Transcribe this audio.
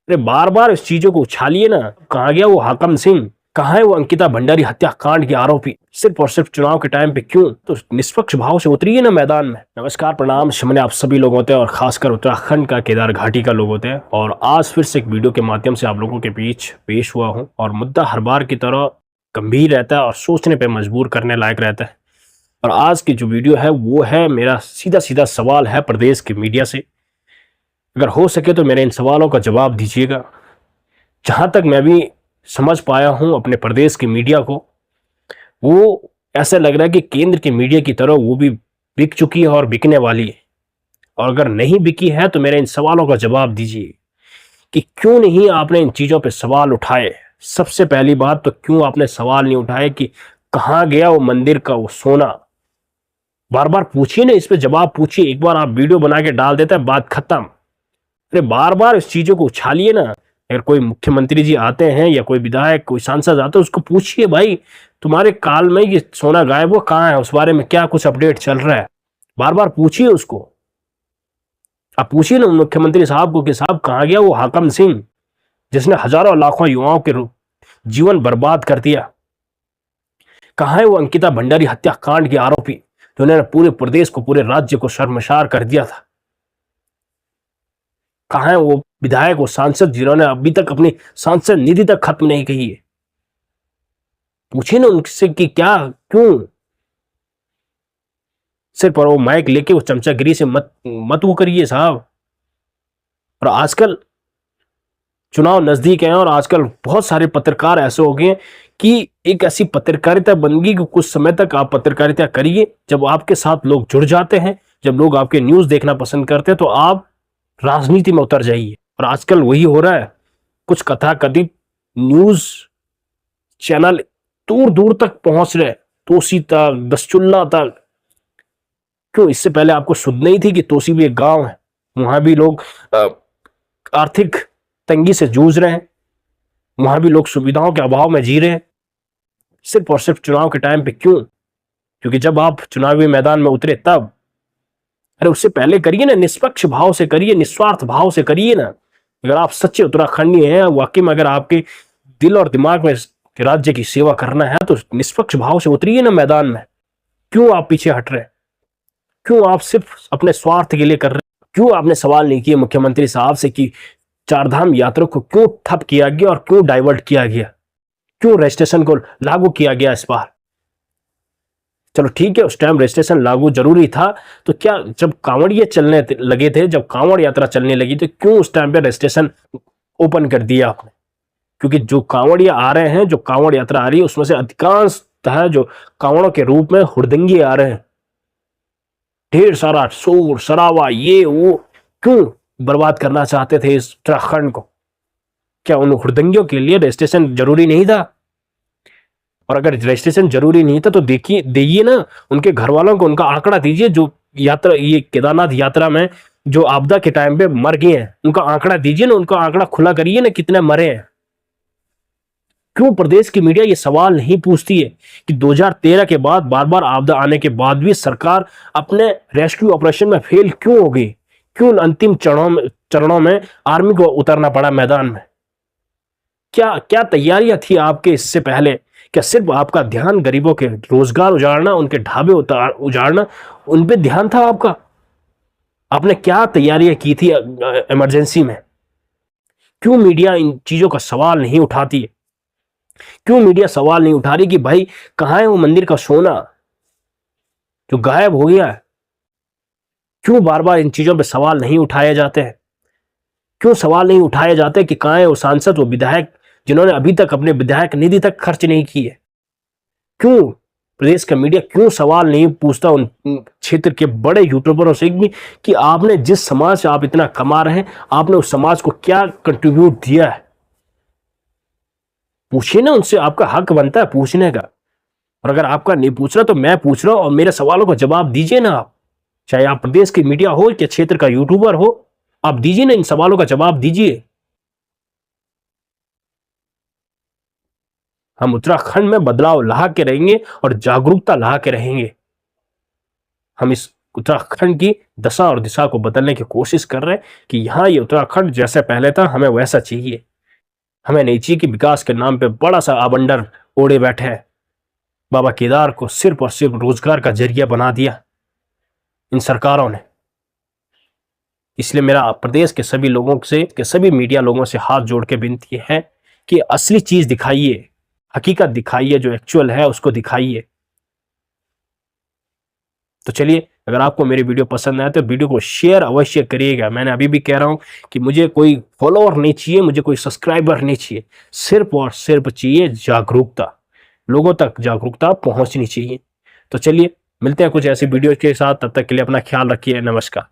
अरे बार बार इस चीजों को उछालिए ना। कहाँ गया वो हाकम सिंह, कहाँ है वो अंकिता भंडारी हत्याकांड के आरोपी? सिर्फ और सिर्फ चुनाव के टाइम पे क्यों? तो निष्पक्ष भाव से उतरिए ना मैदान में। नमस्कार, प्रणाम, शमने आप सभी लोग होते हैं और खासकर उत्तराखंड का केदार घाटी का लोग होते हैं। और आज फिर से एक वीडियो के माध्यम से आप लोगों के बीच पेश हुआ हूँ और मुद्दा हर बार की तरह गंभीर रहता है और सोचने पर मजबूर करने लायक रहता है। और आज की जो वीडियो है वो है, मेरा सीधा सीधा सवाल है प्रदेश के मीडिया से। अगर हो सके तो मेरे इन सवालों का जवाब दीजिएगा। जहां तक मैं भी समझ पाया हूं अपने प्रदेश की मीडिया को, वो ऐसा लग रहा है कि केंद्र की मीडिया की तरह वो भी बिक चुकी है और बिकने वाली है। और अगर नहीं बिकी है तो मेरे इन सवालों का जवाब दीजिए कि क्यों नहीं आपने इन चीजों पे सवाल उठाए। सबसे पहली बात तो क्यों आपने सवाल नहीं उठाए कि कहां गया वो मंदिर का वो सोना? बार बार पूछिए ना, इस पे जवाब पूछिए। एक बार आप वीडियो बना के डाल देता है, बात खत्म। अरे बार बार इस चीजों को उछालिए ना। अगर कोई मुख्यमंत्री जी आते हैं या कोई विधायक, कोई सांसद आते हैं, उसको पूछिए, भाई तुम्हारे काल में ये सोना गायब, वो कहाँ है, उस बारे में क्या कुछ अपडेट चल रहा है? बार बार पूछिए उसको। आप पूछिए ना मुख्यमंत्री साहब को कि साहब कहाँ गया वो हाकम सिंह जिसने हजारों लाखों युवाओं के जीवन बर्बाद कर दिया? कहाँ है वो अंकिता भंडारी हत्याकांड के आरोपी जिन्होंने पूरे प्रदेश को, पूरे राज्य को शर्मसार कर दिया था? कहाँ है वो विधायक, वो सांसद जिन्होंने अभी तक अपनी सांसद निधि तक खत्म नहीं की है? पूछिए ना उनसे कि क्या, क्यों? सिर्फ और वो माइक लेके वो चमचागिरी से मत मत वो करिए साहब। और आजकल चुनाव नजदीक हैं और आजकल बहुत सारे पत्रकार ऐसे हो गए हैं कि एक ऐसी पत्रकारिता बन गई कि कुछ समय तक आप पत्रकारिता करिए, जब आपके साथ लोग जुड़ जाते हैं, जब लोग आपके न्यूज देखना पसंद करते हैं, तो आप राजनीति में उतर जाइए। और आजकल वही हो रहा है। कुछ कथाकथित न्यूज चैनल दूर दूर तक पहुंच रहे, तोसी तक, दसचुल्ला तक। क्यों? इससे पहले आपको सुध नहीं थी कि तोसी भी एक गांव है, वहां भी लोग आर्थिक तंगी से जूझ रहे हैं, वहां भी लोग सुविधाओं के अभाव में जी रहे हैं। सिर्फ और सिर्फ चुनाव के टाइम पे क्यों? क्योंकि जब आप चुनावी मैदान में उतरे तब। अरे उससे पहले करिए ना, निष्पक्ष भाव से करिए, निस्वार्थ भाव से करिए ना। अगर आप सच्चे उत्तराखंडी हैं, वाकई में अगर आपके दिल और दिमाग में राज्य की सेवा करना है, तो निष्पक्ष भाव से उतरिए ना मैदान में। क्यों आप पीछे हट रहे हैं? क्यों आप सिर्फ अपने स्वार्थ के लिए कर रहे हैं? क्यों आपने सवाल नहीं किए मुख्यमंत्री साहब से कि चारधाम यात्रा को क्यों ठप किया गया और क्यों डाइवर्ट किया गया? क्यों रजिस्ट्रेशन को लागू किया गया इस बार? चलो ठीक है, उस टाइम रजिस्ट्रेशन लागू जरूरी था, तो क्या जब कांवड़िए चलने लगे थे, जब कांवड़ यात्रा चलने लगी, तो क्यों उस टाइम पे रजिस्ट्रेशन ओपन कर दिया आपने? क्योंकि जो कांवड़िया आ रहे हैं, जो कांवड़ यात्रा आ रही है, उसमें से अधिकांशतः जो कांवड़ों के रूप में हुड़दंगी आ रहे हैं, ढेर सारा शोर शराबा ये वो। क्यों बर्बाद करना चाहते थे इस उत्तराखंड को? क्या उन हुड़दंगियों के लिए रजिस्ट्रेशन जरूरी नहीं था? और अगर रजिस्ट्रेशन जरूरी नहीं था तो देखिए, दीजिए ना उनके घर वालों को, उनका आंकड़ा दीजिए। जो यात्रा, ये केदारनाथ यात्रा में जो आपदा के टाइम पे मर गए हैं, उनका आंकड़ा दीजिए ना, उनका आंकड़ा खुला करिए ना, कितने मरे हैं। क्यों प्रदेश की मीडिया ये सवाल नहीं पूछती है कि 2013 के बाद, बार बार आपदा आने के बाद भी सरकार अपने रेस्क्यू ऑपरेशन में फेल क्यों हो गई? क्यों अंतिम चरणों में आर्मी को उतरना पड़ा मैदान में? क्या क्या तैयारियां थी आपके इससे पहले? क्या सिर्फ आपका ध्यान गरीबों के रोजगार उजाड़ना, उनके ढाबे उजाड़ना, उन पे ध्यान था आपका? आपने क्या तैयारियां की थी इमरजेंसी में? क्यों मीडिया इन चीजों का सवाल नहीं उठाती है? क्यों मीडिया सवाल नहीं उठा रही कि भाई कहां है वो मंदिर का सोना जो गायब हो गया है? क्यों बार बार इन चीजों पे सवाल नहीं उठाए जाते हैं? क्यों सवाल नहीं उठाए जाते कि कहां है वो सांसद, वो विधायक जिन्होंने अभी तक अपने विधायक निधि तक खर्च नहीं की है? क्यों प्रदेश का मीडिया क्यों सवाल नहीं पूछता उन क्षेत्र के बड़े यूट्यूबरों से कि आपने जिस समाज से आप इतना कमा रहे हैं, आपने उस समाज को क्या कंट्रीब्यूट दिया है? पूछिए ना उनसे, आपका हक बनता है पूछने का। और अगर आपका नहीं पूछ रहा तो मैं पूछ रहा हूं, और मेरे सवालों का जवाब दीजिए ना आप। चाहे आप प्रदेश की मीडिया हो या क्षेत्र का यूट्यूबर हो, आप दीजिए ना, इन सवालों का जवाब दीजिए। हम उत्तराखंड में बदलाव ला के रहेंगे और जागरूकता ला के रहेंगे। हम इस उत्तराखंड की दशा और दिशा को बदलने की कोशिश कर रहे हैं कि यहाँ ये उत्तराखंड जैसे पहले था हमें वैसा चाहिए। हमें नहीं चाहिए कि विकास के नाम पे बड़ा सा आवंडर ओढ़े बैठे हैं। बाबा केदार को सिर्फ और सिर्फ रोजगार का जरिया बना दिया इन सरकारों ने। इसलिए मेरा प्रदेश के सभी लोगों से, के सभी मीडिया लोगों से हाथ जोड़ के विनती है कि असली चीज दिखाइए, हकीकत दिखाइए, जो एक्चुअल है उसको दिखाइए। तो चलिए, अगर आपको मेरी वीडियो पसंद आए तो वीडियो को शेयर अवश्य करिएगा। मैंने अभी भी कह रहा हूं कि मुझे कोई फॉलोअर नहीं चाहिए, मुझे कोई सब्सक्राइबर नहीं चाहिए, सिर्फ और सिर्फ चाहिए जागरूकता। लोगों तक जागरूकता पहुंचनी चाहिए। तो चलिए, मिलते हैं कुछ ऐसी वीडियो के साथ। तब तक के लिए अपना ख्याल रखिए। नमस्कार।